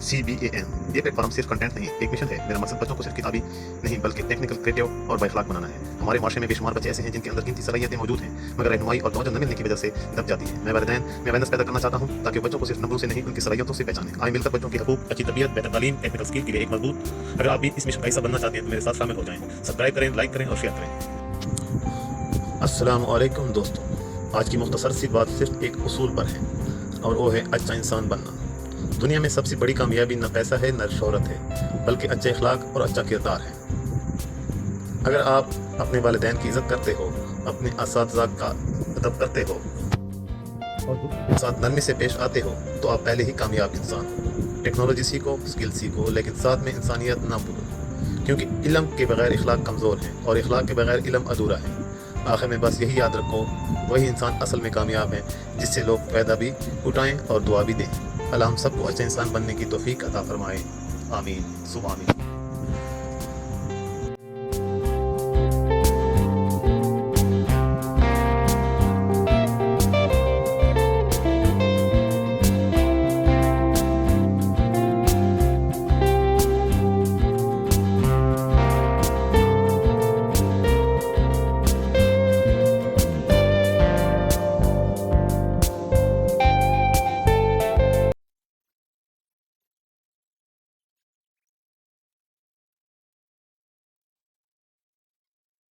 CBAN। ये प्लेटफॉर्म सिर्फ कंटेंट नहीं, एक मिशन है। मेरा मकसद बच्चों को सिर्फ किताबी नहीं बल्कि टेक्निकल, क्रिएटिव और बाइखलाक बनाना है। हमारे माशरे में बेशुमार बच्चे ऐसे हैं जिनके अंदर गिनती सलाहियतें मौजूद हैं, मगर रहनुमाई और तवज्जो न मिलने की वजह से दब जाती है। मैं वालिदैन में अवेयरनेस पैदा करना चाहता हूँ ताकि बच्चों को सिर्फ नंबरों से नहीं उनकी सलाहियतों से पहचानें। आए मिलकर बच्चों की हकूक, अच्छी तबीयत, बेहतर तालीम, टेक्निकल स्किल के लिए एक मजबूत। अगर आप भी इस मिशन का हिस्सा बनना चाहते हैं तो मेरे साथ शामिल हो जाएं। सब्सक्राइब करें, लाइक करें और शेयर करें। अस्सलाम वालेकुम दोस्तों, आज की मुख्तसर सी बात सिर्फ एक उसूल पर है और वो है अच्छा इंसान बनना। दुनिया में सबसे बड़ी कामयाबी न पैसा है न शोहरत है, बल्कि अच्छे अखलाक और अच्छा किरदार है। अगर आप अपने वालिदैन की इज़्ज़त करते हो, अपने असातिज़ा का अदब करते हो और उनके साथ नरमी से पेश आते हो तो आप पहले ही कामयाब इंसान हो। टेक्नोलॉजी सीखो, स्किल सीखो, लेकिन साथ में इंसानियत ना भूलो, क्योंकि इल्म के बगैर इखलाक कमज़ोर है और इखलाक के बगैर इल्म अधूरा है। आखिर में बस यही याद रखो, वही इंसान असल में कामयाब है जिससे लोग फ़ायदा भी उठाएं और दुआ भी दें। अल्लाह हम सबको अच्छे इंसान बनने की तौफीक अता फरमाए। आमीन सुब आमीन।